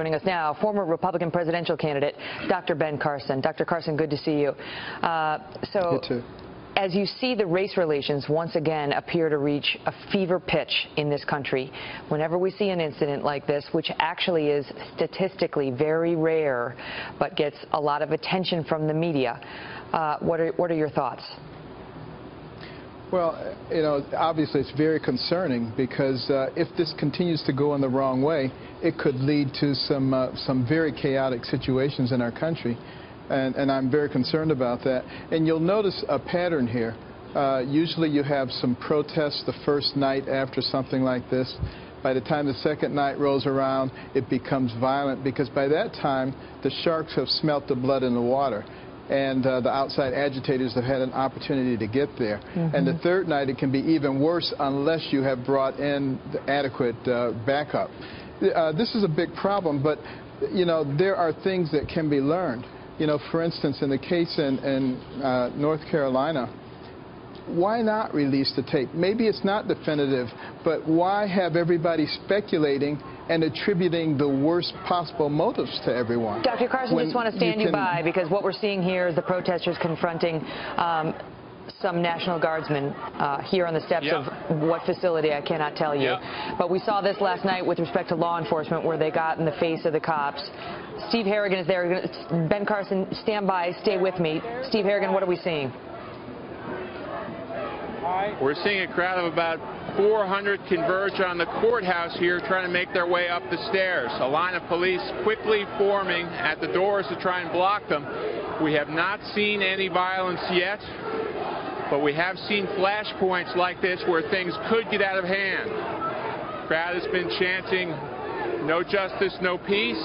Joining us now, former Republican presidential candidate, Dr. Ben Carson. Dr. Carson, good to see you. You too. As you see the race relations once again appear to reach a fever pitch in this country, whenever we see an incident like this, which actually is statistically very rare, but gets a lot of attention from the media, what are your thoughts? Well, obviously it's very concerning because if this continues to go in the wrong way, it could lead to some very chaotic situations in our country, and I'm very concerned about that. And you'll notice a pattern here. Usually you have some protests the first night after something like this. By the time the second night rolls around, it becomes violent because by that time the sharks have smelt the blood in the water. And the outside agitators have had an opportunity to get there. Mm-hmm. And the third night, it can be even worse unless you have brought in the adequate backup. This is a big problem, but, there are things that can be learned. For instance, in the case in North Carolina, why not release the tape? Maybe it's not definitive, but why have everybody speculating and attributing the worst possible motives to everyone? Dr. Carson, just want to stand you by, because what we're seeing here is the protesters confronting some National Guardsmen here on the steps of what facility, I cannot tell you. But we saw this last night with respect to law enforcement, where they got in the face of the cops. Steve Harrigan is there. Ben Carson, stand by, stay with me. Steve Harrigan, what are we seeing? We're seeing a crowd of about 400 converge on the courthouse here, trying to make their way up the stairs. A line of police quickly forming at the doors to try and block them. We have not seen any violence yet, but we have seen flashpoints like this where things could get out of hand. The crowd has been chanting, "No justice, no peace."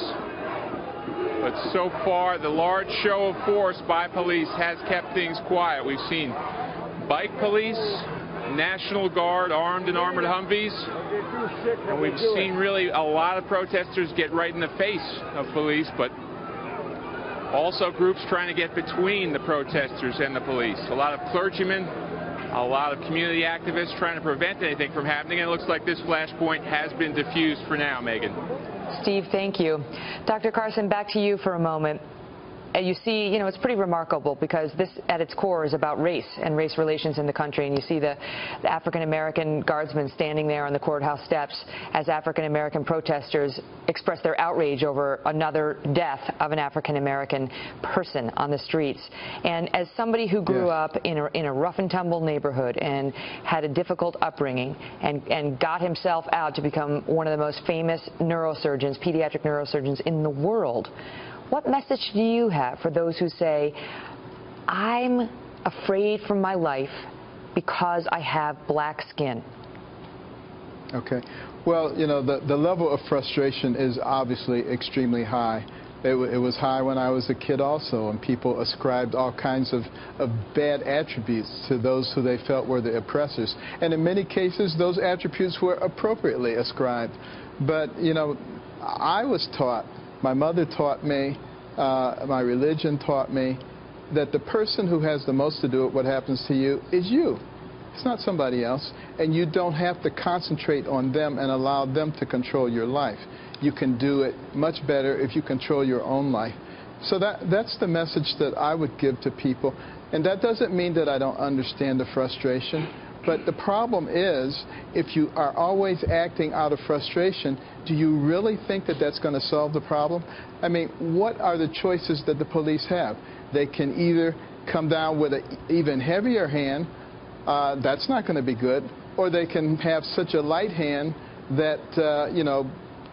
But so far, the large show of force by police has kept things quiet. We've seen bike police, National Guard, armed and armored Humvees, and we've seen really a lot of protesters get right in the face of police, but also groups trying to get between the protesters and the police. A lot of clergymen, a lot of community activists trying to prevent anything from happening, and it looks like this flashpoint has been diffused for now, Megan. Steve, thank you. Dr. Carson, back to you for a moment. You see, it's pretty remarkable because this, at its core, is about race and race relations in the country. And you see the African-American guardsmen standing there on the courthouse steps as African-American protesters express their outrage over another death of an African-American person on the streets. And as somebody who grew up in a rough and tumble neighborhood and had a difficult upbringing and got himself out to become one of the most famous neurosurgeons, pediatric neurosurgeons in the world, what message do you have for those who say, I'm afraid for my life because I have black skin? Okay. Well, the level of frustration is obviously extremely high. It was high when I was a kid also, and people ascribed all kinds of bad attributes to those who they felt were the oppressors. And in many cases, those attributes were appropriately ascribed. But, I was taught, my mother taught me, my religion taught me, that the person who has the most to do with what happens to you is you. It's not somebody else, and you don't have to concentrate on them and allow them to control your life. You can do it much better if you control your own life. So that's the message that I would give to people, and that doesn't mean that I don't understand the frustration. But the problem is, if you are always acting out of frustration, do you really think that that's going to solve the problem? I mean, what are the choices that the police have? They can either come down with an even heavier hand, that's not going to be good, or they can have such a light hand that,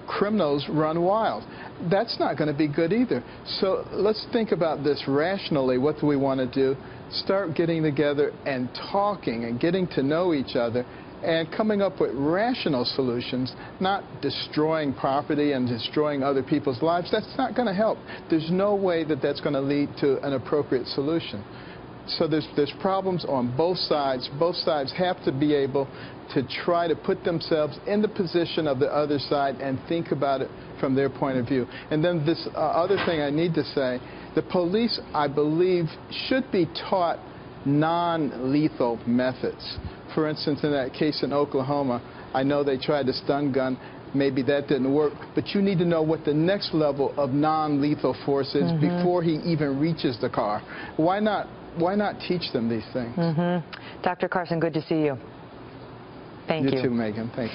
criminals run wild. That's not going to be good either. So let's think about this rationally. What do we want to do? Start getting together and talking and getting to know each other and coming up with rational solutions, not destroying property and destroying other people's lives. That's not going to help. There's no way that that's going to lead to an appropriate solution. So there's problems on both sides. Both sides have to be able to try to put themselves in the position of the other side and think about it from their point of view. And then this other thing I need to say, the police, I believe, should be taught non-lethal methods. For instance, in that case in Oklahoma, I know they tried the stun gun. maybe that didn't work, but you need to know what the next level of non-lethal force is before he even reaches the car. Why not teach them these things? Dr. Carson, good to see you. Thank you. You too, Megan. Thank you.